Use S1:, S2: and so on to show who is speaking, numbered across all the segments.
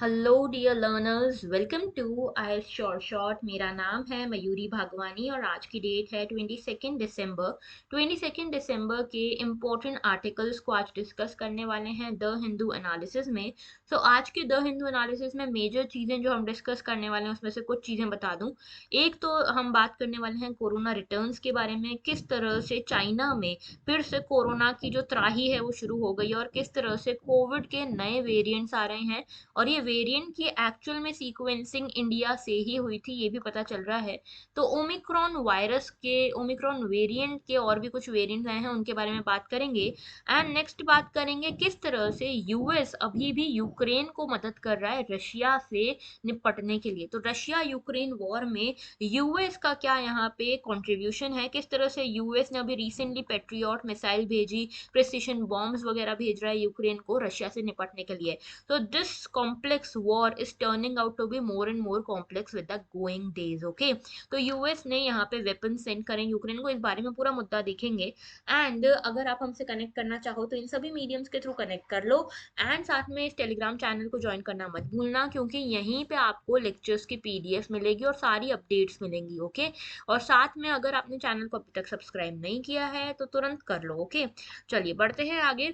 S1: Hello dear learners, welcome to I short short. मेरा नाम है मयूरी भागवानी और आज की डेट है 22 दिसंबर। 22 दिसंबर के इम्पोर्टेंट आर्टिकल्स को आज डिस्कस करने वाले हैं द हिंदू एनालिसिस में। आज के द हिंदू एनालिसिस में मेजर चीज़ें जो हम डिस्कस करने वाले हैं उसमें से कुछ चीज़ें बता दूं। एक तो हम बात करने वाले हैं कोरोना रिटर्न्स के बारे में, किस तरह से चाइना में फिर से कोरोना की जो त्राही है वो शुरू हो गई और किस तरह से कोविड के नए वेरिएंट्स आ रहे हैं और ये वेरिएंट की एक्चुअल में सीक्वेंसिंग इंडिया से ही हुई थी, ये भी पता चल रहा है। तो ओमिक्रॉन वायरस के, ओमिक्रॉन वेरिएंट के और भी कुछ वेरिएंट्स आए हैं, उनके बारे में बात करेंगे। एंड नेक्स्ट बात करेंगे किस तरह से यूएस अभी भी यूक्रेन को मदद कर रहा है रशिया से निपटने के लिए। तो रशिया यूक्रेन वॉर में यूएस का क्या यहाँ पे कंट्रीब्यूशन है, किस तरह से यूएस ने अभी रिसेंटली पेट्रियट मिसाइल भेजी, प्रिसिशन बॉम्ब्स वगैरह भेज रहा है यूक्रेन को रशिया से निपटने के लिए। So this complex war is turning out to be more and more complex with the going days. Okay, तो यूएस ने यहाँ पे वेपन सेंड करें यूक्रेन को, इस बारे में पूरा मुद्दा देखेंगे। एंड अगर आप हमसे कनेक्ट करना चाहो तो इन सभी मीडियम्स के थ्रू कनेक्ट कर लो। एंड साथ में इस टेलीग्राम चैनल को ज्वाइन करना मत भूलना, क्योंकि यहीं पे आपको लेक्चर्स की पीडीएफ मिलेगी और सारी अपडेट्स मिलेंगी। ओके, और साथ में अगर आपने चैनल को अभी तक सब्सक्राइब नहीं किया है तो तुरंत कर लो। ओके, चलिए बढ़ते हैं आगे।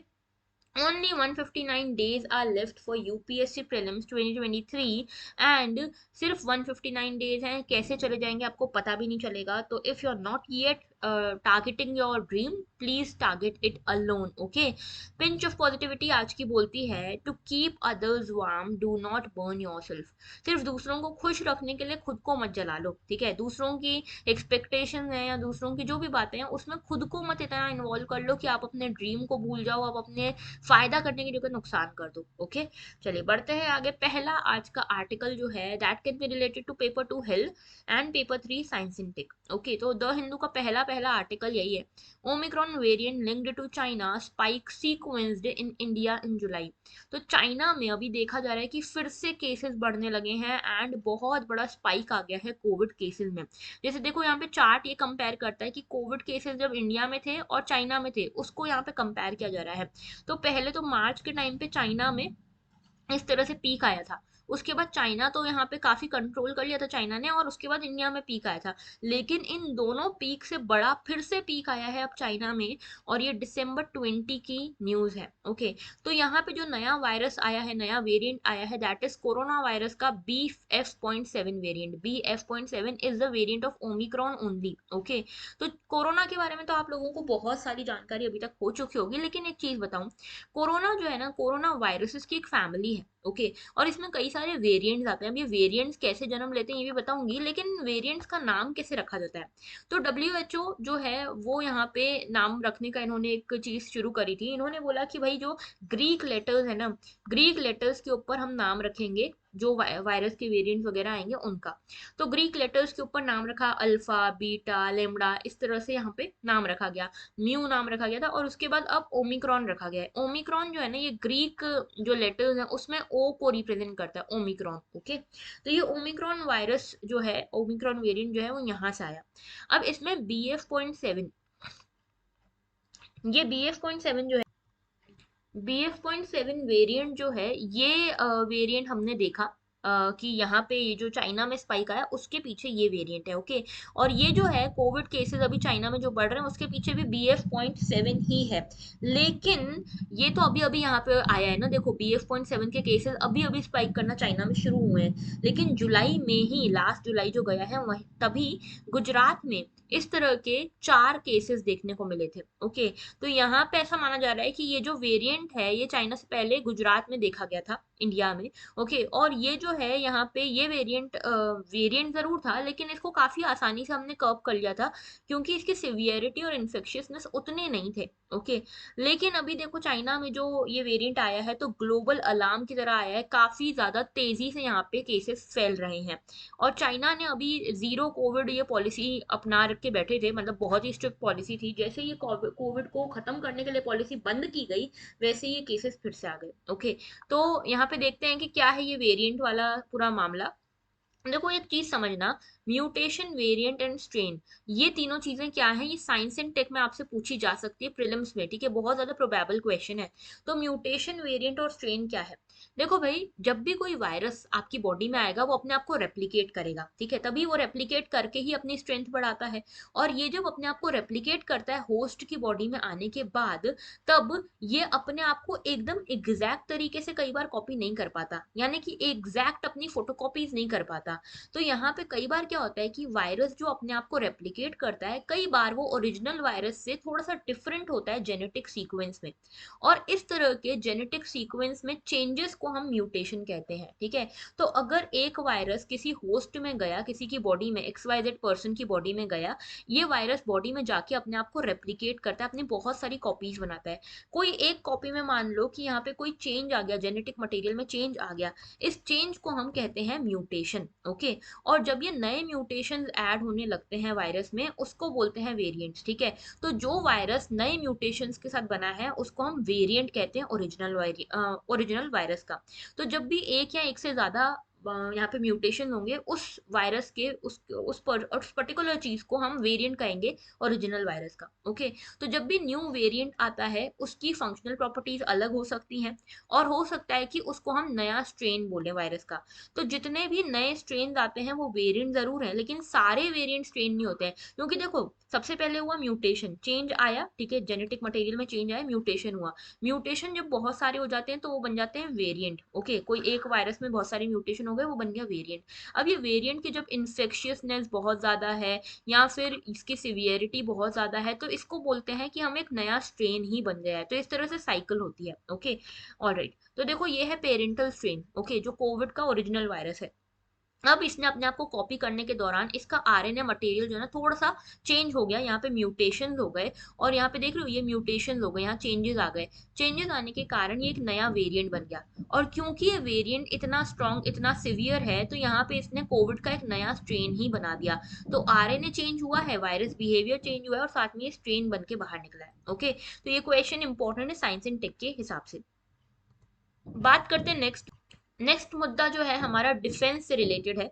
S1: Only 159 days are left for UPSC prelims 2023 and सिर्फ 159 days हैं, कैसे चले जाएंगे आपको पता भी नहीं चलेगा। तो if you are not yet targeting your dream, please target it alone. Okay, pinch of positivity आज की बोलती है to keep others warm do not burn yourself. सिर्फ दूसरों को खुश रखने के लिए खुद को मत जला लो, ठीक है। दूसरों की एक्सपेक्टेशन है या दूसरों की जो भी बातें हैं उसमें खुद को मत इतना इन्वॉल्व कर लो कि आप अपने ड्रीम को भूल जाओ, आप अपने फायदा करने की जगह नुकसान कर दो। ओके, चलिए बढ़ते हैं आगे। पहला आज का आर्टिकल जो है that can be related to paper 2 health and paper 3 science in tech. Okay, तो द हिंदू का पहला पहला आर्टिकल यही है, Omicron variant linked to China spike sequenced in India in July. तो चाइना में अभी देखा जा रहा है कि फिर से केसेस बढ़ने लगे हैं एंड बहुत बड़ा स्पाइक आ गया है कोविड केसेस में। जैसे देखो यहाँ पे चार्ट ये कंपेयर करता है कि कोविड केसेस जब इंडिया में थे और चाइना में थे, उसको यहाँ पे कंपेयर किया जा रहा है। तो पहले तो मार्च के टाइम पे चाइना में इस तरह से पीक आया था, उसके बाद चाइना तो यहाँ पे काफी कंट्रोल कर लिया था चाइना ने, और उसके बाद इंडिया में पीक आया था। लेकिन इन दोनों पीक से बड़ा फिर से पीक आया है अब चाइना में, और ये दिसंबर 20 की न्यूज है। ओके, तो यहाँ पे जो नया वायरस आया है, नया वेरिएंट आया है, दैट इज कोरोना वायरस का BF.7 variant. BF.7 is the variant of Omicron only. Okay, तो कोरोना के बारे में तो आप लोगों को बहुत सारी जानकारी अभी तक हो चुकी होगी, लेकिन एक चीज बताऊं, कोरोना जो है ना, कोरोना वायरसेस की एक फैमिली है। ओके, और इसमें कई सारे वेरिएंट्स आते हैं। अब ये वेरिएंट्स कैसे जन्म लेते हैं ये भी बताऊंगी, लेकिन वेरिएंट्स का नाम कैसे रखा जाता है। तो WHO जो है वो यहाँ पे नाम रखने का इन्होंने एक चीज शुरू करी थी। इन्होंने बोला कि भाई जो ग्रीक लेटर्स है ना, ग्रीक लेटर्स के ऊपर हम नाम रखेंगे, जो वायरस के वेरिएंट्स वगैरह आएंगे उनका। तो ग्रीक लेटर्स के ऊपर नाम रखा, अल्फा बीटा लेमडा, इस तरह से यहाँ पे नाम रखा गया। म्यू नाम रखा गया था, और उसके बाद अब ओमिक्रॉन रखा गया है। ओमिक्रॉन जो है ना, ये ग्रीक जो लेटर्स हैं उसमें ओ को रिप्रेजेंट करता है, ओमिक्रॉन। ओके, तो ये ओमिक्रॉन वायरस जो है, ओमिक्रॉन वेरिएंट जो है वो यहाँ से आया। अब इसमें BF.7, ये BF.7 जो है, BF.7 वेरिएंट जो है, ये वेरिएंट हमने देखा कि यहाँ पे ये जो चाइना में स्पाइक आया उसके पीछे ये वेरिएंट है। ओके, और ये जो है कोविड केसेस अभी चाइना में जो बढ़ रहे हैं उसके पीछे भी BF.7 ही है। लेकिन ये तो अभी अभी यहाँ पे आया है ना, देखो BF.7 के केसेस अभी अभी स्पाइक करना चाइना में शुरू हुए हैं, लेकिन जुलाई में ही, लास्ट जुलाई जो गया है वही, तभी गुजरात में इस तरह के 4 केसेस देखने को मिले थे। ओके, तो यहाँ पे ऐसा माना जा रहा है कि ये जो वेरिएंट है ये चाइना से पहले गुजरात में देखा गया था, इंडिया में। ओके, और ये जो है यहाँ पे ये वेरिएंट वेरिएंट जरूर था, लेकिन इसको काफी आसानी से हमने कर्व कर लिया था, क्योंकि इसकी सिवियरिटी और इन्फेक्शियसनेस उतने नहीं थे। ओके, लेकिन अभी देखो चाइना में जो ये वेरिएंट आया है तो ग्लोबल अलार्म की तरह आया है, काफी ज्यादा तेजी से यहाँ पे केसेस फैल रहे हैं। और चाइना ने अभी जीरो कोविड ये पॉलिसी अपना के बैठे थे, मतलब बहुत ही स्ट्रिक्ट पॉलिसी थी। जैसे ये कोविड को खत्म करने के लिए पॉलिसी बंद की गई, वैसे ये केसेस फिर से आ गए। ओके, तो यहाँ पे देखते हैं कि क्या है ये वेरिएंट वाला पूरा मामला। देखो एक चीज समझना, म्यूटेशन वेरिएंट एंड स्ट्रेन, ये तीनों चीजें क्या है, ये साइंस एंड टेक में आपसे पूछी जा सकती है प्रीलिम्स में, ठीक है, बहुत ज्यादा प्रोबेबल क्वेश्चन है। तो म्यूटेशन वेरिएंट और स्ट्रेन क्या है? देखो भाई, जब भी कोई वायरस आपकी बॉडी में आएगा वो अपने आप को रेप्लिकेट करेगा, ठीक है, तभी वो रेप्लिकेट करके ही अपनी स्ट्रेंथ बढ़ाता है। और ये जब अपने आप को रेप्लिकेट करता है होस्ट की बॉडी में आने के बाद, तब ये अपने आप को एकदम एग्जैक्ट तरीके से कई बार कॉपी नहीं कर पाता, यानी कि एग्जैक्ट अपनी फोटोकॉपीज नहीं कर पाता। तो यहाँ पे कई बार क्या होता है कि वायरस जो अपने आप को रेप्लिकेट करता है, कई बार वो ओरिजिनल वायरस से थोड़ा सा डिफरेंट होता है जेनेटिक सीक्वेंस में। और इस तरह के जेनेटिक सीक्वेंस में चेंजेस को हम म्यूटेशन कहते हैं, ठीक है। तो अगर एक वायरस किसी होस्ट में गया, किसी की बॉडी में, XYZ पर्सन की बॉडी में गया, ये वायरस बॉडी में जाके अपने आप को रेप्लिकेट करता है, अपनी बहुत सारी कॉपीज बनाता है। कोई एक कॉपी में मान लो कि यहाँ पे कोई चेंज आ गया, जेनेटिक मटेरियल में चेंज आ गया, इस चेंज को हम कहते हैं म्यूटेशन, ओके। और जब ये नए म्यूटेशन ऐड होने लगते हैं वायरस में, उसको बोलते हैं वेरिएंट्स, ठीक है। तो जो वायरस नए म्यूटेशंस के साथ बना है उसको हम वेरिएंट कहते हैं ओरिजिनल वायरस का। तो जब भी एक या एक से ज्यादा यहाँ पे म्यूटेशन होंगे उस वायरस के, उस पर्टिकुलर चीज को हम वेरिएंट कहेंगे ओरिजिनल वायरस का, ओके। तो जब भी न्यू वेरिएंट आता है उसकी फंक्शनल प्रॉपर्टीज अलग हो सकती हैं, और हो सकता है कि उसको हम नया स्ट्रेन बोले वायरस का। तो जितने भी नए स्ट्रेन आते हैं वो वेरिएंट जरूर है, लेकिन सारे वेरिएंट स्ट्रेन नहीं होते हैं। क्योंकि देखो, सबसे पहले हुआ म्यूटेशन, चेंज आया, ठीक है, जेनेटिक मटेरियल में चेंज आया, म्यूटेशन हुआ। म्यूटेशन जब बहुत सारे हो जाते हैं तो वो बन जाते हैं वेरिएंट, ओके। कोई एक वायरस में बहुत सारे म्यूटेशन हो गए, वो बन गया वेरिएंट। अब ये वेरिएंट की जब इन्फेक्शियसनेस बहुत ज्यादा है या फिर इसकी सिवियरिटी बहुत ज्यादा है, तो इसको बोलते हैं कि हम एक नया स्ट्रेन ही बन गया है। तो इस तरह से साइकिल होती है, ओके। ऑलराइट, तो देखो ये है पेरेंटल स्ट्रेन, ओके, जो कोविड का ओरिजिनल वायरस है। अब इसने अपने आप को कॉपी करने के दौरान इसका आरएनए मटेरियल जो है ना थोड़ा सा चेंज हो गया, यहाँ पे म्यूटेशन हो गए। और यहाँ पे देख रहे हो ये म्यूटेशन हो गए, यहाँ चेंजेस आ गए। चेंजेस आने के कारण ये एक नया वेरिएंट बन गया। और क्योंकि ये वेरिएंट इतना स्ट्रॉन्ग, इतना सिवियर है, तो यहाँ पे इसने कोविड का एक नया स्ट्रेन ही बना दिया। तो आरएनए चेंज हुआ है, वायरस बिहेवियर चेंज हुआ है, और साथ में ये स्ट्रेन बन के बाहर निकला है, ओके। तो ये क्वेश्चन इंपॉर्टेंट है साइंस एंड टेक के हिसाब से। बात करते हैं नेक्स्ट। नेक्स्ट मुद्दा जो है हमारा डिफेंस से रिलेटेड है।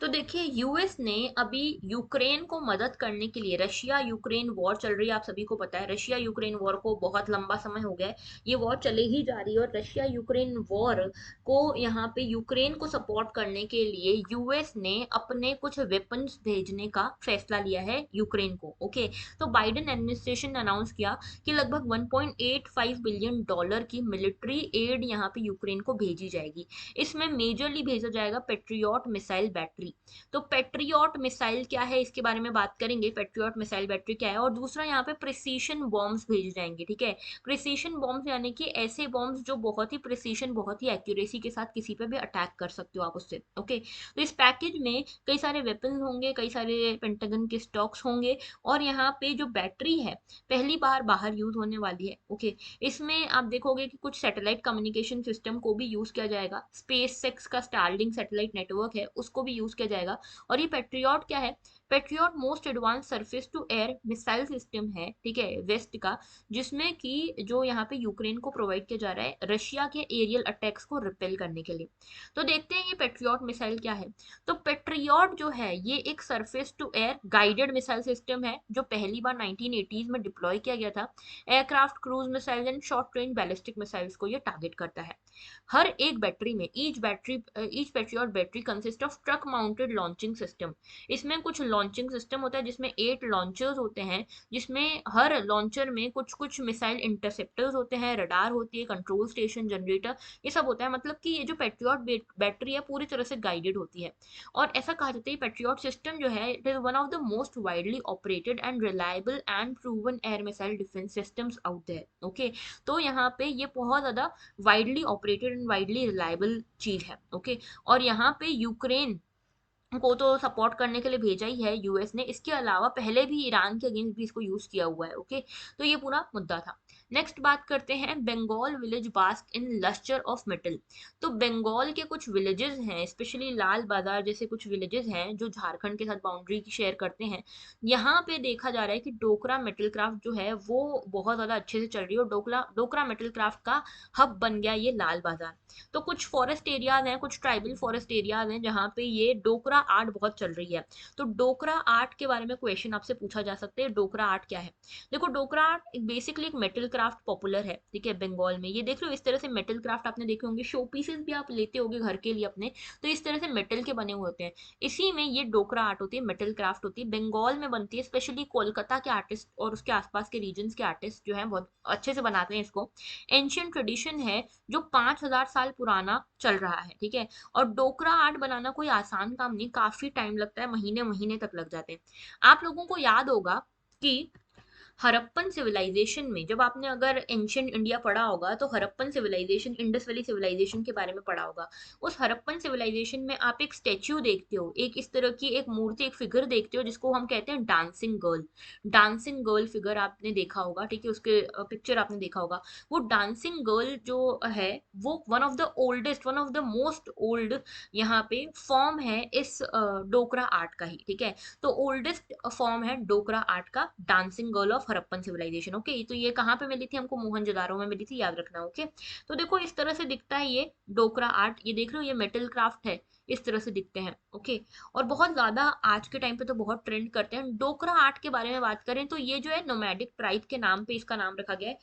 S1: तो देखिए, यूएस ने अभी यूक्रेन को मदद करने के लिए, रशिया यूक्रेन वॉर चल रही है, आप सभी को पता है रशिया यूक्रेन वॉर को बहुत लंबा समय हो गया है, ये वॉर चले ही जा रही है। और रशिया यूक्रेन वॉर को यहाँ पे यूक्रेन को सपोर्ट करने के लिए यूएस ने अपने कुछ वेपन्स भेजने का फैसला लिया है यूक्रेन को, ओके। तो बाइडेन एडमिनिस्ट्रेशन ने अनाउंस किया कि लगभग 1.85 बिलियन डॉलर की मिलिट्री एड यहाँ पे यूक्रेन को भेजी जाएगी। इसमें मेजरली भेजा जाएगा पेट्रियट मिसाइल बैटरी। तो पेट्रियट मिसाइल क्या है इसके बारे में बात करेंगे, पेट्रियट मिसाइल बैटरी क्या है। और दूसरा यहाँ पे प्रिसीशन बॉम्ब्स भेजे जाएंगे, ठीक है। प्रिसीशन बॉम्ब्स यानी कि ऐसे बॉम्ब्स जो बहुत ही प्रिसीशन, बहुत ही एक्यूरेसी के साथ किसी पे भी अटैक कर सकते हो आप उससे, ओके। तो इस पैकेज में कई सारे वेपन्स होंगे, कई सारे पेंटागन के स्टॉक्स होंगे। और यहाँ पे जो बैटरी है पहली बार बाहर यूज होने वाली है, ओके। इसमें आप देखोगे कि कुछ सैटेलाइट कम्युनिकेशन सिस्टम को भी यूज किया जाएगा, स्पेस सेक्स का स्टारलिंक सैटेलाइट नेटवर्क है उसको भी यूज किया जाएगा। और ये पेट्रियट क्या है, patriot most advance surface to air missile system है, ठीक है, वेस्ट का। जिसमें कि जो यहाँ पे यूक्रेन को प्रोवाइड किया जा रहा है रशिया के एरियल अटैक्स को रिपेल करने के लिए। तो देखते हैं ये पेट्रियट मिसाइल क्या है। तो पेट्रियट जो है ये एक surface to air guided missile system है, जो पहली बार 1980s में डिप्लॉय किया गया था। Aircraft, cruise missile and short range ballistic missiles को ये टारगेट करता है। हर एक बैटरी में, each patriot battery consist of truck mounted launching system. इसमें कुछ लॉन्चिंग सिस्टम होता है जिसमें 8 लॉन्चर्स होते हैं, जिसमें हर लॉन्चर में कुछ कुछ मिसाइल इंटरसेप्टर्स होते हैं, रडार होती है, कंट्रोल स्टेशन, जनरेटर, ये सब होता है। मतलब कि ये जो पेट्रियट बैटरी है पूरी तरह से गाइडेड होती है। और ऐसा कहा जाता है पेट्रियट सिस्टम जो है it is one of the most widely operated and reliable and proven air missile defence systems out there, okay. तो यहाँ पे ये बहुत ज्यादा widely operated and widely reliable चीज है, ओके। और यहाँ पे यूक्रेन को तो सपोर्ट करने के लिए भेजा ही है यूएस ने, इसके अलावा पहले भी ईरान के अगेंस्ट भी इसको यूज किया हुआ है, ओके। तो ये पूरा मुद्दा था। नेक्स्ट बात करते हैं, Bengal village bask in lustre of metal. तो बंगाल के कुछ विलेजेस हैं, स्पेशली लाल बाजार जैसे कुछ विलेजेस हैं जो झारखंड के साथ बाउंड्री शेयर करते हैं। यहाँ पे देखा जा रहा है कि डोकरा मेटल क्राफ्ट जो है वो बहुत ज्यादा अच्छे से चल रही है, और डोकरा डोकरा मेटल क्राफ्ट का हब बन गया ये लाल बाजार। तो कुछ फॉरेस्ट एरियाज हैं, कुछ ट्राइबल फॉरेस्ट एरियाज हैं जहाँ पे ये डोकरा आर्ट बहुत चल रही है। तो डोकरा आर्ट के बारे में क्वेश्चन आपसे पूछा जा सकता है, डोकरा आर्ट क्या है। देखो, डोकरा आर्ट बेसिकली एक मेटल क्राफ्ट पॉपुलर है, ठीक है, बंगाल में। ये देख लो इस तरह से मेटल क्राफ्ट आपने देखे होंगे, शो पीसेस भी आप लेते होगे घर के लिए अपने, तो इस तरह से मेटल के बने हुए होते हैं। इसी में ये डोकरा आर्ट होती है, मेटल क्राफ्ट होती है, बंगाल में बनती है, स्पेशली कोलकाता के आर्टिस्ट और उसके आसपास के रीजन्स के आर्टिस्ट जो है बहुत अच्छे से बनाते हैं इसको। एंशियंट ट्रेडिशन है जो 5,000 साल पुराना चल रहा है, ठीक है। और डोकरा आर्ट बनाना कोई आसान काम नहीं, काफी टाइम लगता है, महीने महीने तक लग जाते हैं। आप लोगों को याद होगा कि हड़प्पन सिविलाइजेशन में, जब आपने अगर एंशियंट इंडिया पढ़ा होगा तो Harappan civilization, Indus valley civilization के बारे में पढ़ा होगा। उस हड़प्पन सिविलाइजेशन में आप एक स्टेच्यू देखते हो, एक इस तरह की एक मूर्ति, एक फिगर देखते हो जिसको हम कहते हैं dancing girl. Dancing girl figure आपने देखा होगा, ठीक है, उसके पिक्चर आपने देखा होगा। वो डांसिंग गर्ल जो है वो one of the oldest, one of the most old यहाँ पे फॉर्म है इस डोकरा आर्ट का ही, ठीक है। तो ओल्डेस्ट फॉर्म है डोकरा आर्ट का dancing girl of Harappan civilization. Okay, तो ये कहाँ पे मिली थी हमको? मोहनजोदारो में मिली थी, याद रखना। ओके, तो देखो इस तरह से दिखता है ये डोकरा आर्ट, ये देख रहे हो, ये मेटल क्राफ्ट है, इस तरह से दिखते हैं। ओके, और बहुत ज्यादा आज के टाइम पे तो बहुत ट्रेंड करते हैं। डोकरा आर्ट के बारे में बात करें तो ये जो है नोमैडिक ट्राइब के नाम पे इसका नाम रखा गया है।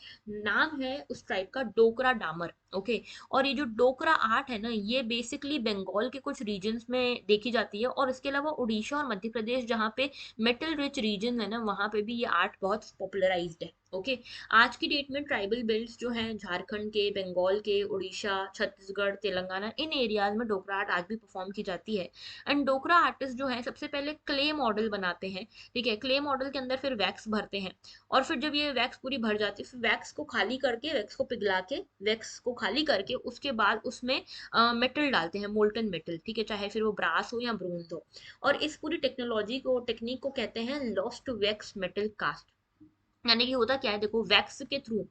S1: नाम है उस ट्राइब का डोकरा डामर। ओके, और ये जो डोकरा आर्ट है ना, ये बेसिकली बंगाल के कुछ रीजन्स में देखी जाती है, और इसके अलावा उड़ीसा और मध्य प्रदेश जहाँ पे मेटल रिच रीजन है ना, वहां पे भी ये आर्ट बहुत पॉपुलराइज्ड है। ओके, आज की डेट में ट्राइबल बेल्ट्स जो हैं झारखंड के, बंगाल के, उड़ीसा, छत्तीसगढ़, तेलंगाना, इन एरियाज में डोकरा आर्ट आज भी परफॉर्म की जाती है। एंड डोकरा आर्टिस्ट जो है सबसे पहले क्ले मॉडल बनाते हैं, ठीक है। क्ले मॉडल के अंदर फिर वैक्स भरते हैं, और फिर जब ये वैक्स पूरी भर जाती है, फिर वैक्स को खाली करके, वैक्स को पिघला के, वैक्स को खाली करके उसके बाद उसमें मेटल डालते हैं, मोल्टन मेटल, ठीक है, चाहे फिर वो ब्रास हो या ब्रोंज हो। और इस पूरी टेक्नोलॉजी को, टेक्निक को कहते हैं लॉस्ट वैक्स मेटल कास्ट। यानी कि होता क्या है, देखो वैक्स के थ्रू,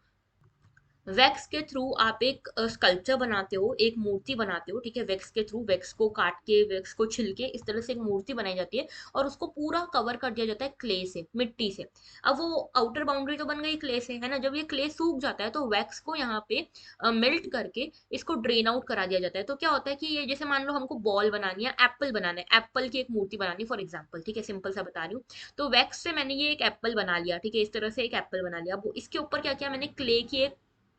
S1: वैक्स के थ्रू आप एक स्कल्पचर बनाते हो, एक मूर्ति बनाते हो, ठीक है। वैक्स के थ्रू, वैक्स को काट के, वैक्स को छिल के इस तरह से एक मूर्ति बनाई जाती है, और उसको पूरा कवर कर दिया जाता है क्ले से, मिट्टी से। अब वो आउटर बाउंड्री तो बन गई क्ले से, है ना। जब ये क्ले सूख जाता है तो वैक्स को यहाँ पे मेल्ट करके इसको ड्रेन आउट करा दिया जाता है। तो क्या होता है कि ये जैसे मान लो हमको बॉल बनानी है, एप्पल बनाना है, एप्पल की एक मूर्ति बनानी है फॉर एग्जाम्पल, ठीक है, सिंपल सा बता रही हूँ। तो वैक्स से मैंने ये एक एप्पल बना लिया, ठीक है, इस तरह से एक एप्पल बना लिया। अब इसके ऊपर क्या किया मैंने, क्ले की एक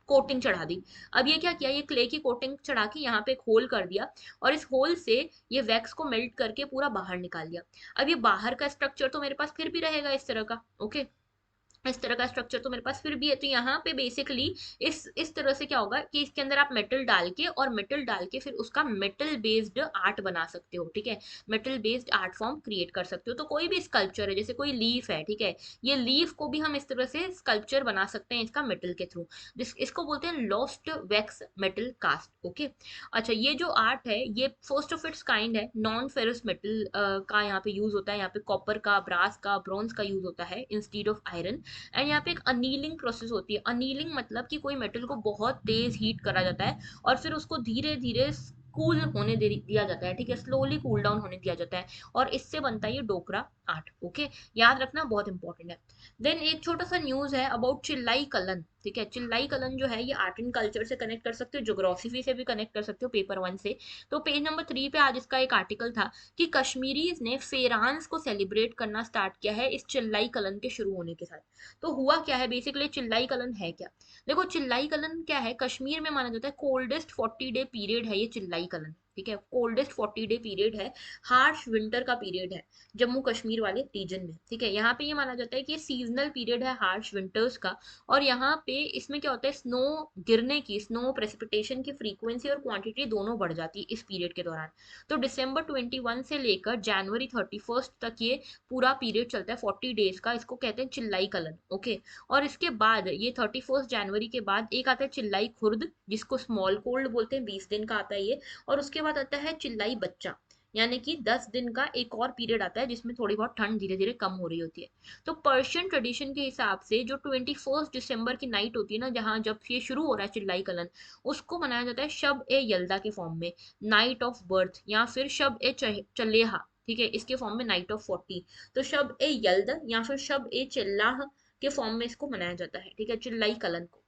S1: कोटिंग चढ़ा दी। अब ये क्या किया, ये क्ले की कोटिंग चढ़ा के यहाँ पे एक होल कर दिया, और इस होल से ये वैक्स को मेल्ट करके पूरा बाहर निकाल दिया। अब ये बाहर का स्ट्रक्चर तो मेरे पास फिर भी रहेगा इस तरह का। ओके, इस तरह का स्ट्रक्चर तो मेरे पास फिर भी है। तो यहाँ पे बेसिकली इस तरह से क्या होगा कि इसके अंदर आप मेटल डाल के, और मेटल डाल के फिर उसका मेटल बेस्ड आर्ट बना सकते हो, ठीक है। Metal based art form create कर सकते हो। तो कोई भी स्कल्पचर है, जैसे कोई लीफ है, ठीक है, ये लीफ को भी हम इस तरह से स्कल्पचर बना सकते हैं इसका मेटल के थ्रू। इसको बोलते हैं lost wax metal cast. Okay, अच्छा, ये जो आर्ट है ये फर्स्ट ऑफ इट्स काइंड है, नॉन फेरस मेटल का यहाँ पे यूज होता है। यहाँ पे कॉपर का, ब्रास का, ब्रॉन्ज का यूज होता है इंस्टीड ऑफ आयरन। एंड यहाँ पे एक अनीलिंग प्रोसेस होती है। अनीलिंग मतलब कि कोई मेटल को बहुत तेज हीट करा जाता है, और फिर उसको धीरे धीरे कूल होने दिया जाता है, ठीक है, स्लोली कूल डाउन होने दिया जाता है, और इससे बनता है ये डोकरा आर्ट। ओके, याद रखना, बहुत इंपॉर्टेंट है। देन एक छोटा सा न्यूज है अबाउट चिल्लाई कलन, ठीक है। चिल्लाई कलन जो है ये आर्ट एंड कल्चर से कनेक्ट कर सकते हो, ज्योग्राफी से भी कनेक्ट कर सकते हो, पेपर 1 से। तो पेज नंबर 3 पे आज इसका एक आर्टिकल था कि कश्मीरीज ने फेरांस को सेलिब्रेट करना स्टार्ट किया है इस चिल्लाई कलन के शुरू होने के साथ। तो हुआ क्या है बेसिकली, चिल्लाई कलन है क्या? देखो चिल्लाई कलन क्या है, कश्मीर में माना जाता है कोल्डेस्ट 40 डे पीरियड है ये चिल्लाई कलन, ठीक है। कोल्डेस्ट 40 डे पीरियड है, हार्श विंटर का पीरियड है जम्मू कश्मीर वाले रीजन में, ठीक है। यहाँ पे ये माना जाता है कि सीजनल पीरियड है हार्श विंटर्स का, और यहाँ पे इसमें क्या होता है, स्नो गिरने की, स्नो प्रेसिपिटेशन की फ्रीक्वेंसी और क्वांटिटी दोनों बढ़ जाती है इस पीरियड के दौरान। तो दिसंबर 21 से लेकर जनवरी 31 तक ये पूरा पीरियड चलता है 40 डेज का, इसको कहते हैं चिल्लाई कलन। ओके, और इसके बाद ये 31 जनवरी के बाद एक आता है चिल्लाई खुर्द, जिसको स्मॉल कोल्ड बोलते हैं, 20 दिन का आता है ये। और उसके बाद आता है चिल्लाई बच्चा, यानी कि 10 दिन का एक और पीरियड आता है जिसमें थोड़ी बहुत ठंड धीरे धीरे कम हो रही होती है। तो पर्शियन ट्रेडिशन के हिसाब से जो 21 दिसंबर की नाइट होती है ना, जहाँ जब ये शुरू हो रहा है चिल्लाई कलन, उसको मनाया जाता है शब ए यल्दा के फॉर्म में, नाइट ऑफ बर्थ, या फिर शब ए चलेहा, ठीक है, इसके फॉर्म में नाइट ऑफ 40। तो शब ए यल्द या फिर शब ए चिल्लाह के फॉर्म में इसको मनाया जाता है, ठीक है, चिल्लाई कलन को।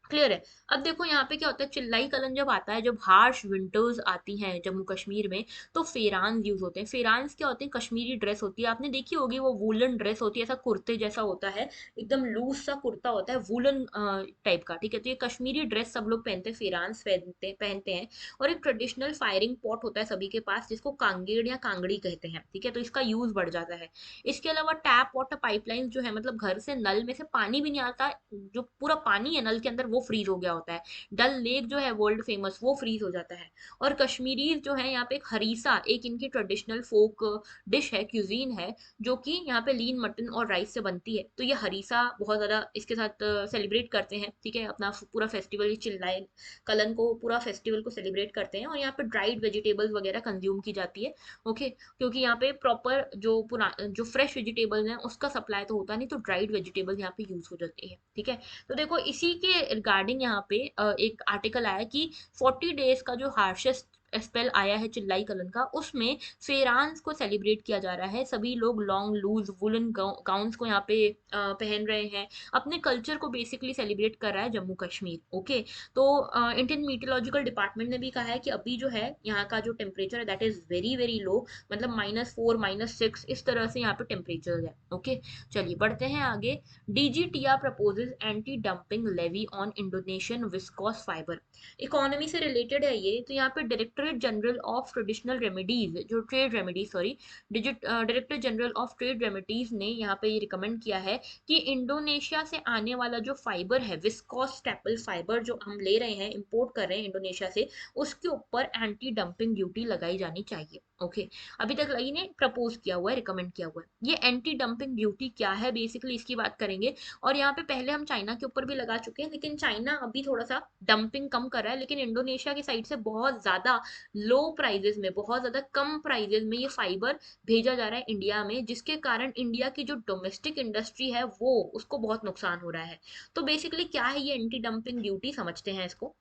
S1: क्लियर है। अब देखो यहाँ पे क्या होता है, चिल्लाई कलन जब आता है, जब हार्श विंटर्स आती हैं जम्मू कश्मीर में, तो फेरान यूज होते हैं। फेरान्स क्या होते हैं, कश्मीरी ड्रेस होती है, आपने देखी होगी, वो वूलन ड्रेस होती है, ऐसा कुर्ते जैसा होता है, एकदम लूज सा कुर्ता होता है वूलन टाइप का, ठीक है। तो ये कश्मीरी ड्रेस सब लोग पहनते हैं, फेरान्स पहनते हैं। और एक ट्रेडिशनल फायरिंग पॉट होता है सभी के पास, जिसको कांगेड़ या कांगड़ी कहते हैं, ठीक है। तो इसका यूज बढ़ जाता है। इसके अलावा टैप वाटर पाइपलाइन जो है, मतलब घर से नल में से पानी भी नहीं आता, जो पूरा पानी है नल के अंदर वो फ्रीज हो गया होता है। डल लेक जो है वर्ल्ड फेमस, वो फ्रीज हो जाता है। और कश्मीरी जो है यहाँ पे एक हरीसा, एक इनकी ट्रेडिशनल फोक डिश है, क्यूजीन है, जो कि यहाँ पे लीन मटन और राइस से बनती है। तो ये हरीसा बहुत ज्यादा इसके साथ सेलिब्रेट करते हैं, ठीक है, अपना पूरा फेस्टिवल, चिल्लाए कलन को, पूरा फेस्टिवल को सेलिब्रेट करते हैं। और यहाँ पे ड्राइड वेजिटेबल्स वगैरह कंज्यूम की जाती है। ओके, क्योंकि यहाँ पे प्रॉपर जो फ्रेश वेजिटेबल्स हैं उसका सप्लाई तो होता नहीं, तो ड्राइड वेजिटेबल्स यहाँ पे यूज हो जाती है, ठीक है। तो देखो इसी के रिगार्डिंग यहाँ पे एक आर्टिकल आया कि 40 डेज का जो हार्शेस्ट स्पेल आया है चिल्लाई कलन का, उसमें फेरांस को सेलिब्रेट किया जा रहा है। सभी लोग लॉन्ग लूज वुलन गाउन्स को यहाँ पे पहन रहे हैं, अपने कल्चर को बेसिकली सेलिब्रेट कर रहा है जम्मू कश्मीर। ओके, तो इंडियन मीटरोलॉजिकल डिपार्टमेंट ने भी कहा है कि अभी जो है यहाँ का जो टेम्परेचर है that is very very low, मतलब -4 -6 इस तरह से यहाँ पे टेम्परेचर है। ओके, चलिए बढ़ते हैं आगे। DGTR proposes anti dumping levy on Indonesian viscose fibre. Economy से रिलेटेड है ये। तो यहाँ पे directorate general of traditional remedies, जो trade remedies, sorry, director general of trade remedies ने यहाँ पे ये रिकमेंड किया है कि इंडोनेशिया से आने वाला जो फाइबर है, विस्कोस स्टेपल फाइबर जो हम ले रहे हैं, इंपोर्ट कर रहे हैं इंडोनेशिया से, उसके ऊपर एंटी डंपिंग ड्यूटी लगाई जानी चाहिए। ओके, अभी तक लगी ने प्रपोज किया हुआ है, रिकमेंड किया हुआ है। ये एंटी डंपिंग ड्यूटी क्या है, बेसिकली इसकी बात करेंगे। और यहाँ पे पहले हम चाइना के ऊपर भी लगा चुके हैं, लेकिन चाइना अभी थोड़ा सा डंपिंग कम कर रहा है, लेकिन इंडोनेशिया की साइड से बहुत ज्यादा लो प्राइजेस में, बहुत ज्यादा कम प्राइजेस में ये फाइबर भेजा जा रहा है इंडिया में, जिसके कारण इंडिया की जो डोमेस्टिक इंडस्ट्री है वो, उसको बहुत नुकसान हो रहा है। तो बेसिकली क्या है ये एंटी डंपिंग ड्यूटी, समझते हैं इसको।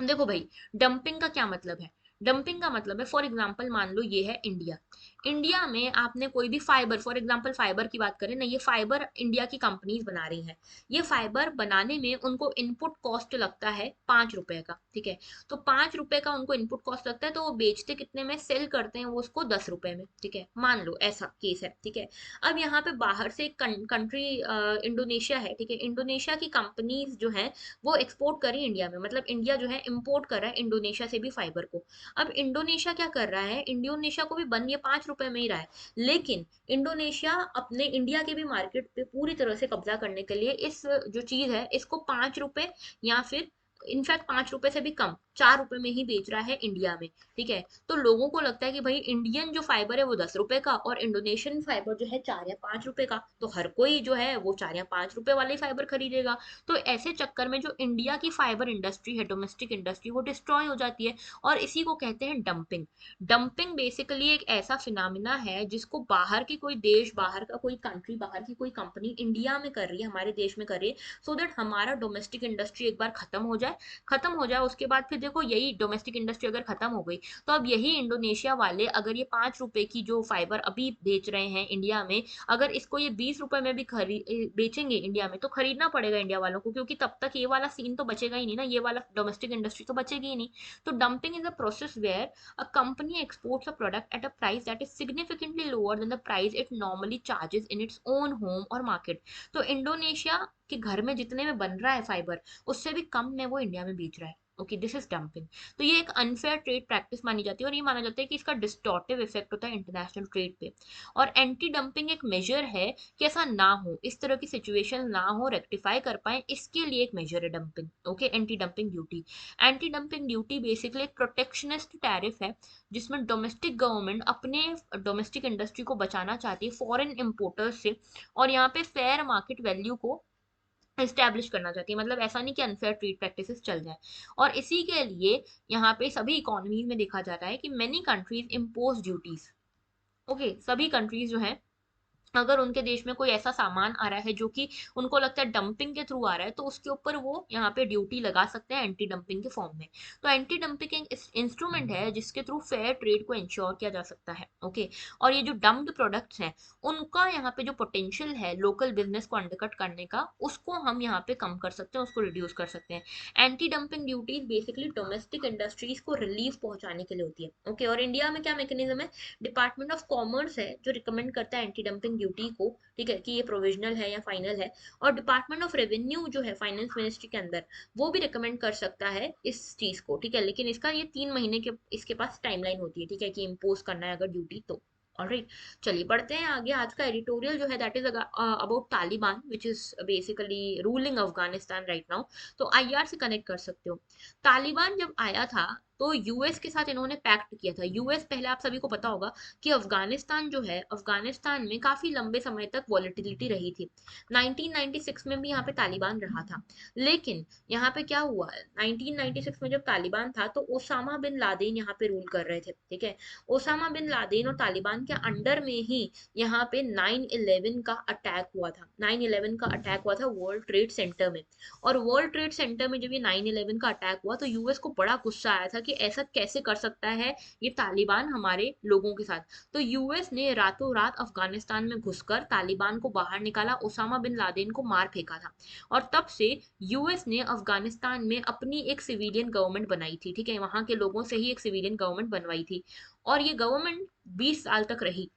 S1: देखो भाई, डंपिंग का क्या मतलब है। डंपिंग का मतलब है, फॉर एग्जांपल मान लो ये है इंडिया। इंडिया में आपने कोई भी फाइबर, फॉर एग्जांपल फाइबर की बात करें ना, ये फाइबर इंडिया की कंपनीज बना रही हैं। ये फाइबर बनाने में उनको इनपुट कॉस्ट लगता है 5 रुपए का, ठीक है। तो 5 रुपए का उनको इनपुट कॉस्ट लगता है, तो वो बेचते कितने में, सेल करते हैं वो उसको 10 रुपए में, ठीक है, मान लो ऐसा केस है, ठीक है। अब यहाँ पे बाहर से कंट्री इंडोनेशिया है, ठीक है, इंडोनेशिया की कंपनीज जो है वो एक्सपोर्ट करी इंडिया में, मतलब इंडिया जो है इंपोर्ट कर रहा है इंडोनेशिया से भी फाइबर को। अब इंडोनेशिया क्या कर रहा है, इंडोनेशिया को भी बन ये 5 रुपए में ही रहा है, लेकिन इंडोनेशिया अपने इंडिया के भी मार्केट पे पूरी तरह से कब्जा करने के लिए इस जो चीज है इसको 5 रुपए, या फिर इनफैक्ट 5 रुपए से भी कम, 4 रुपए में ही बेच रहा है इंडिया में, ठीक है। तो लोगों को लगता है कि भाई इंडियन जो फाइबर है वो 10 रुपए का, और इंडोनेशियन फाइबर जो है 4 या 5 रुपए का, तो हर कोई जो है वो 4 या 5 रुपए वाले फाइबर खरीदेगा। तो ऐसे चक्कर में जो इंडिया की फाइबर इंडस्ट्री है, डोमेस्टिक इंडस्ट्री, वो डिस्ट्रॉय हो जाती है। और इसी को कहते हैं डंपिंग। डंपिंग बेसिकली एक ऐसा फिनोमिना है जिसको बाहर की कोई देश, बाहर का कोई कंट्री, बाहर की कोई कंपनी इंडिया में कर रही है, हमारे देश में कर रही है, सो दैट हमारा डोमेस्टिक इंडस्ट्री एक बार खत्म हो जाए। खत्म हो जाए उसके बाद फिर देखो, यही डोमेस्टिक इंडस्ट्री अगर खत्म हो गई, तो अब यही इंडोनेशिया वाले अगर ये 5 रुपए की जो फाइबर अभी बेच रहे हैं इंडिया में, अगर इसको ये 20 रुपए में भी बेचेंगे इंडिया में, तो खरीदना पड़ेगा इंडिया वालों को, क्योंकि तब तक ये वाला सीन तो बचेगा ही नहीं ना, ये वाला डोमेस्टिक इंडस्ट्री तो बचेगी ही नहीं। तो dumping is a process where a company exports a product at a price that is significantly lower than the price it normally charges in its own home or market। तो Indonesia के घर में जितने में बन रहा है फाइबर, उससे भी कम में वो इंडिया में बेच रहा है। Okay, this is dumping. तो ये एक अनफेयर ट्रेड प्रैक्टिस मानी जाती है, और ये माना जाता है कि इसका डिस्टॉर्टिव इफेक्ट होता है इंटरनेशनल ट्रेड पे। और एंटी डंपिंग एक मेजर है कि ऐसा ना हो, इस तरह की सिचुएशन ना हो, रेक्टिफाई कर पाए, इसके लिए एक मेजर है dumping. Okay, anti dumping duty. Anti dumping duty basically एक प्रोटेक्शनिस्ट टैरिफ है, जिसमें डोमेस्टिक गवर्नमेंट अपने डोमेस्टिक इंडस्ट्री को बचाना चाहती है फॉरेन इंपोर्टर्स से, और यहाँ पे फेयर मार्केट वैल्यू को एस्टेब्लिश करना चाहती है। मतलब ऐसा नहीं कि अनफेयर ट्रेड प्रैक्टिसेस चल जाए। और इसी के लिए यहाँ पे सभी इकोनॉमीज में देखा जा रहा है कि many countries impose duties. Okay, सभी कंट्रीज जो है अगर उनके देश में कोई ऐसा सामान आ रहा है जो कि उनको लगता है डंपिंग के थ्रू आ रहा है, तो उसके ऊपर वो यहाँ पे ड्यूटी लगा सकते हैं एंटी डंपिंग के फॉर्म में। तो एंटी डंपिंग एक इंस्ट्रूमेंट है जिसके थ्रू फेयर ट्रेड को इंश्योर किया जा सकता है। ओके। और ये जो डम्प्ड प्रोडक्ट्स हैं, उनका यहाँ पे जो पोटेंशियल है लोकल बिजनेस को अंडरकट करने का, उसको हम यहाँ पे कम कर सकते हैं, उसको रिड्यूस कर सकते हैं। Anti dumping duties basically domestic industries को रिलीफ पहुंचाने के लिए होती है। ओके। और इंडिया में क्या मैकेनिज्म है, डिपार्टमेंट ऑफ कॉमर्स है जो रिकमेंड करता है एंटी डंपिंग ड्यूटी को, ठीक है, कि ये प्रोविजनल है या फाइनल है। और डिपार्टमेंट ऑफ रेवेन्यू जो है फाइनेंस मिनिस्ट्री के अंदर, वो भी रिकमेंड कर सकता है इस चीज को, ठीक है। लेकिन इसका ये 3 महीने के इसके पास टाइमलाइन होती है, ठीक है, कि इम्पोज करना है अगर ड्यूटी तो। ऑलराइट। चलिए बढ़ते हैं आगे। आज का एडिटोरियल जो है that is about Taliban which is basically ruling Afghanistan right now. तो आईआर से कनेक्ट कर सकते हो। तालिबान जब आया था तो यूएस के साथ इन्होंने पैक्ट किया था। यूएस, पहले आप सभी को पता होगा कि अफगानिस्तान जो है, अफगानिस्तान में काफी लंबे समय तक वॉलेटिलिटी रही थी। 1996 में भी यहाँ पे तालिबान रहा था। लेकिन यहाँ पे क्या हुआ, 1996 में जब तालिबान था तो ओसामा बिन लादेन यहाँ पे रूल कर रहे थे, ठीक है। ओसामा बिन लादेन और तालिबान के अंडर में ही यहाँ पे 9/11 का अटैक हुआ था। 9/11 का अटैक हुआ था वर्ल्ड ट्रेड सेंटर में। और वर्ल्ड ट्रेड सेंटर में जब ये 9/11 का अटैक हुआ तो यूएस को बड़ा गुस्सा आया था कि ऐसा कैसे कर सकता है ये तालिबान हमारे लोगों के साथ। तो यूएस ने रातों रात अफगानिस्तान में घुसकर तालिबान को बाहर निकाला, ओसामा बिन लादेन को मार फेंका था। और तब से यूएस ने अफगानिस्तान में अपनी एक सिविलियन गवर्नमेंट बनाई थी, ठीक है, वहां के लोगों से ही एक सिविलियन गवर्नमेंट बनवाई थी। और ये गवर्नमेंट 20 साल तक रही,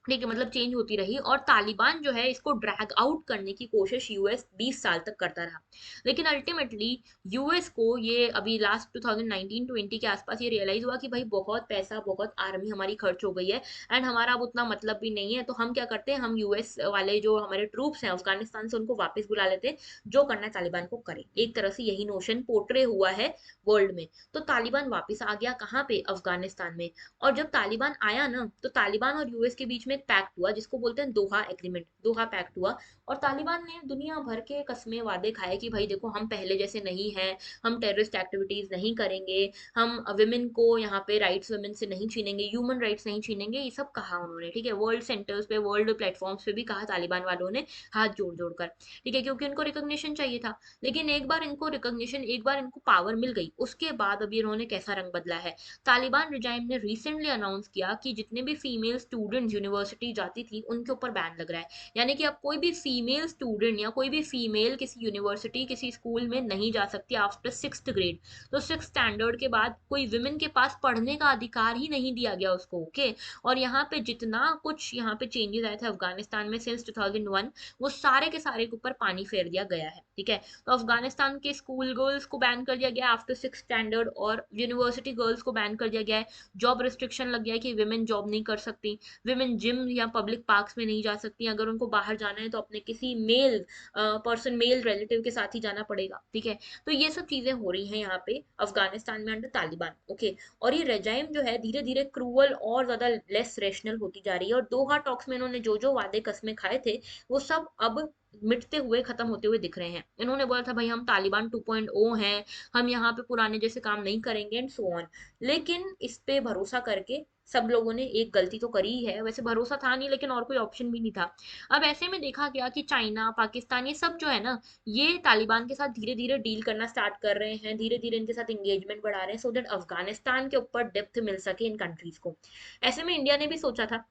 S1: ठीक है, मतलब चेंज होती रही। और तालिबान जो है इसको ड्रैग आउट करने की कोशिश यूएस 20 साल तक करता रहा। लेकिन अल्टीमेटली यूएस को ये अभी लास्ट 2019-20 के आसपास ये रियलाइज हुआ कि भाई बहुत पैसा, बहुत आर्मी हमारी खर्च हो गई है एंड हमारा अब उतना मतलब भी नहीं है। तो हम क्या करते हैं, हम यूएस वाले जो हमारे ट्रूप्स हैं अफगानिस्तान से उनको वापस बुला लेते हैं, जो करना है तालिबान को करे। एक तरह से यही नोशन पोर्ट्रे हुआ है वर्ल्ड में। तो तालिबान वापस आ गया कहाँ पे, अफगानिस्तान में। और जब तालिबान आया ना तो तालिबान और यूएस के बीच में एक पैक्ट हुआ जिसको बोलते हैं दोहा एग्रीमेंट, दोहा पैक्ट हुआ। और तालिबान ने दुनिया भर के कस्में वादे खाए कि भाई देखो हम पहले जैसे नहीं हैं, हम टेररिस्ट एक्टिविटीज नहीं करेंगे, हम विमेन को यहाँ पे राइट्स विमेन से नहीं छीनेंगे, ह्यूमन राइट्स नहीं छीनेंगे, ये सब कहा उन्होंने, ठीक है। वर्ल्ड सेंटर्स पे, वर्ल्ड प्लेटफॉर्म्स पे भी कहा तालिबान वालों ने, हाथ जोड़ जोड़ कर, ठीक है, क्योंकि उनको रिकॉग्निशन चाहिए था। लेकिन एक बार इनको रिकॉग्निशन, एक बार इनको पावर मिल गई, उसके बाद अभी इन्होंने कैसा रंग बदला है। तालिबान रिजाइम ने रिसेंटली अनाउंस किया कि जितने भी फीमेल स्टूडेंट यूनिवर्सिटी जाती थी उनके ऊपर बैन लग रहा है। यानी कि अब कोई भी फीमेल स्टूडेंट या कोई भी फीमेल किसी यूनिवर्सिटी, किसी स्कूल में नहीं जा सकती आफ्टर 6th ग्रेड। तो 6th स्टैंडर्ड के बाद कोई विमेन के पास पढ़ने का अधिकार ही नहीं दिया गया उसको। ओके। और यहाँ पे जितना कुछ यहाँ पे चेंजेस आए थे अफगानिस्तान में सिंस 2001, वो सारे के सारे के ऊपर पानी फेर दिया गया है, ठीक है। तो अफगानिस्तान के स्कूल गर्ल्स को बैन कर दिया गया आफ्टर 6th स्टैंडर्ड, और यूनिवर्सिटी गर्ल्स को बैन कर दिया गया है। जॉब रिस्ट्रिक्शन लग गया है कि विमेन जॉब नहीं कर सकती, विमेन जिम या पब्लिक पार्क्स में नहीं जा सकती, अगर उनको बाहर जाना है तो अपने किसी मेल पर्सन, मेल रिलेटिव के साथ ही जाना पड़ेगा, ठीक है। तो ये सब चीजें हो रही हैं यहाँ पे अफगानिस्तान में अंडर तालिबान। ओके। और ये रेजाइम जो है धीरे धीरे क्रूअल और ज्यादा लेस रेशनल होती जा रही है। और दोहा टॉक्स में इन्होंने जो जो वादे कस्में खाए थे वो सब अब मिटते हुए, खत्म होते हुए दिख रहे हैं। इन्होंने बोला था भाई हम तालिबान 2.0 हैं, हम यहाँ पे पुराने जैसे काम नहीं करेंगे एंड सो ऑन। लेकिन इस पे भरोसा करके सब लोगों ने एक गलती तो करी ही है। वैसे भरोसा था नहीं लेकिन और कोई ऑप्शन भी नहीं था। अब ऐसे में देखा गया कि चाइना, पाकिस्तान, ये सब जो है ना, ये तालिबान के साथ धीरे धीरे डील करना स्टार्ट कर रहे हैं, धीरे धीरे इनके साथ एंगेजमेंट बढ़ा रहे हैं सो दैट अफगानिस्तान के ऊपर डेप्थ मिल सके इन कंट्रीज को। ऐसे में इंडिया ने भी सोचा था,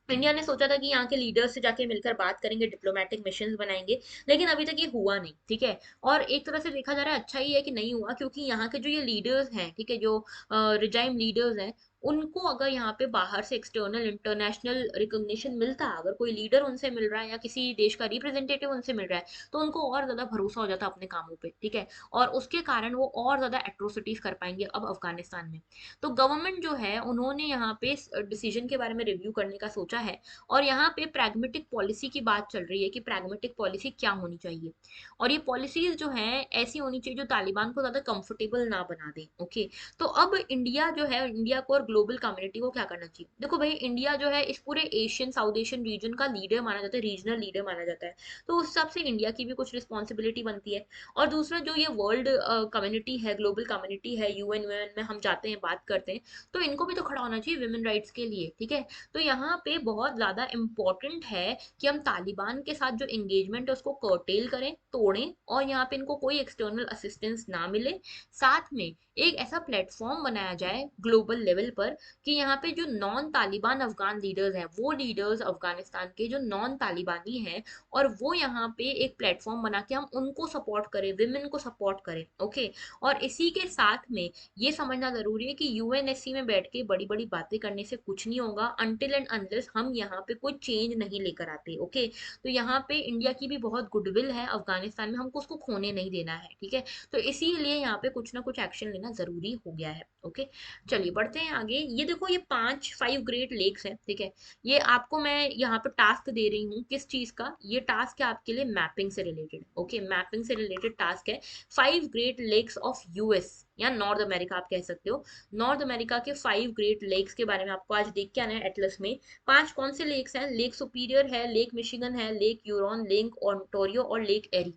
S1: इंडिया ने सोचा था कि यहाँ के लीडर्स से जाके मिलकर बात करेंगे, डिप्लोमेटिक मिशन बनाएंगे। लेकिन अभी तक ये हुआ नहीं, ठीक है। और एक तरह से देखा जा रहा है अच्छा ही है कि नहीं हुआ, क्योंकि यहाँ के जो ये लीडर्स हैं, ठीक है, जो रिजाइम लीडर्स हैं, उनको अगर यहाँ पे बाहर से एक्सटर्नल इंटरनेशनल रिकॉग्निशन मिलता, अगर कोई लीडर उनसे मिल रहा है या किसी देश का रिप्रेजेंटेटिव उनसे मिल रहा है, तो उनको और ज्यादा भरोसा हो जाता अपने कामों पे, ठीक है। और उसके कारण वो और ज्यादा एट्रोसिटीज कर पाएंगे अब अफगानिस्तान में। तो गवर्नमेंट जो है उन्होंने यहाँ पे डिसीजन के बारे में रिव्यू करने का सोचा है। और यहाँ पे प्रैग्मेटिक पॉलिसी की बात चल रही है कि प्रैग्मेटिक पॉलिसी क्या होनी चाहिए। और ये पॉलिसीज जो है ऐसी होनी चाहिए जो तालिबान को ज्यादा कंफर्टेबल ना बना दे। ओके। तो अब इंडिया जो है, इंडिया को और ग्लोबल कम्युनिटी को क्या करना चाहिए। देखो भाई, इंडिया जो है इस पूरे एशियन साउथ एशियन रीजन का लीडर माना जाता है, रीजनल लीडर माना जाता है। तो उस हिसाब से इंडिया की भी कुछ रिस्पॉन्सिबिलिटी बनती है। और दूसरा, जो ये वर्ल्ड कम्युनिटी है, ग्लोबल कम्युनिटी है, यूएन में हम जाते हैं, बात करते हैं, तो इनको भी तो खड़ा होना चाहिए वुमेन राइट्स के लिए, ठीक है। तो यहाँ पे बहुत ज्यादा इम्पोर्टेंट है कि हम तालिबान के साथ जो एंगेजमेंट है उसको कर्टेल करें, तोड़ें, और यहाँ पे इनको कोई एक्सटर्नल असिस्टेंस ना मिले। साथ में एक ऐसा प्लेटफॉर्म बनाया जाए ग्लोबल लेवल पर कि यहाँ पे जो नॉन तालिबान अफगान लीडर्स हैं, वो लीडर्स अफगानिस्तान के जो नॉन तालिबानी हैं, और वो यहाँ पे एक प्लेटफॉर्म बना के हम उनको सपोर्ट करें, विमेन को सपोर्ट करें, ओके। और इसी के साथ में ये समझना जरूरी है कि यूएनएससी में बैठ के बड़ी बड़ी बातें करने से कुछ नहीं होगा, अनटिल एंड अनलेस हम यहाँ पे कोई चेंज नहीं लेकर आते, ओके। तो यहाँ पे इंडिया की भी बहुत गुडविल है अफगानिस्तान में, हमको उसको खोने नहीं देना है, ठीक है। तो इसीलिए यहाँ पे कुछ ना कुछ एक्शन लेना जरूरी हो गया है, ओके। चलिए बढ़ते हैं आगे। ये देखो, ये 5 ग्रेट लेक्स है, ठीक है। ये आपको मैं यहाँ पे टास्क दे रही हूँ, किस चीज का ये टास्क है आपके लिए, मैपिंग से रिलेटेड, ओके। मैपिंग से रिलेटेड टास्क है। 5 ग्रेट लेक्स ऑफ यूएस या नॉर्थ अमेरिका आप कह सकते हो। नॉर्थ अमेरिका के 5 ग्रेट लेक्स के बारे में आपको आज देख के आना है एटलस में। 5 कौन से लेक्स हैं? लेक सुपीरियर है, लेक मिशिगन है, लेक यूरोन, लेक ओंटारियो और लेक एरी।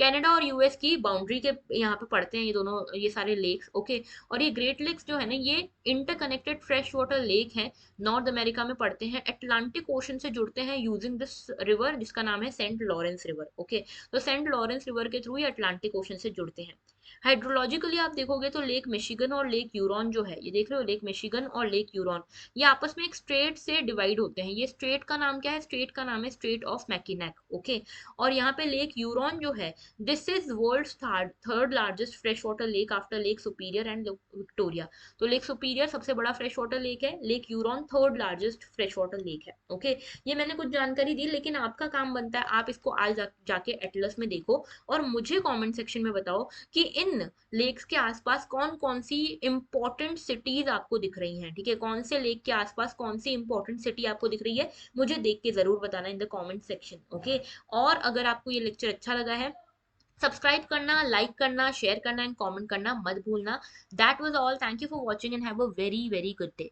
S1: कनाडा और यूएस की बाउंड्री के यहाँ पे पड़ते हैं ये दोनों, ये सारे लेक्स, ओके। और ये ग्रेट लेक्स जो है ना, ये इंटरकनेक्टेड फ्रेश वाटर लेक हैं, नॉर्थ अमेरिका में पड़ते हैं, अटलांटिक ओशन से जुड़ते हैं यूजिंग दिस रिवर, जिसका नाम है सेंट लॉरेंस रिवर, ओके। तो सेंट लॉरेंस रिवर के थ्रू ये अटलांटिक ओशन से जुड़ते हैं। हाइड्रोलॉजिकली आप देखोगे तो लेक मिशिगन और लेक यूरोन जो है, ये देख रहे हो, लेक मिशिगन और लेक यूरोन, ये आपस में एक स्ट्रेट से डिवाइड होते हैं। ये स्ट्रेट का नाम क्या है? स्ट्रेट का नाम है स्ट्रेट ऑफ मैकिनेक, ओके। और यहाँ पे लेक यूरोन जो है, this is world's third largest fresh water lake after Lake Superior and Victoria. तो लेक सुपीरियर सबसे बड़ा फ्रेश वाटर लेक है, Lake Huron third largest fresh water lake है, ओके। ये मैंने कुछ जानकारी दी, लेकिन आपका काम बनता है आप इसको आज जाके एटलस में देखो, और मुझे कमेंट सेक्शन में बताओ कि इन लेक्स के आसपास कौन कौन सी इंपॉर्टेंट सिटीज आपको दिख रही हैं, ठीक है। कौन से लेक के आसपास कौन सी इंपॉर्टेंट सिटी आपको दिख रही है, मुझे देख के जरूर बताना in the comment section, okay. और अगर आपको ये लेक्चर अच्छा लगा है, सब्सक्राइब करना, लाइक करना, शेयर करना एंड कमेंट करना मत भूलना। That was all, thank you for watching and have a very very good day.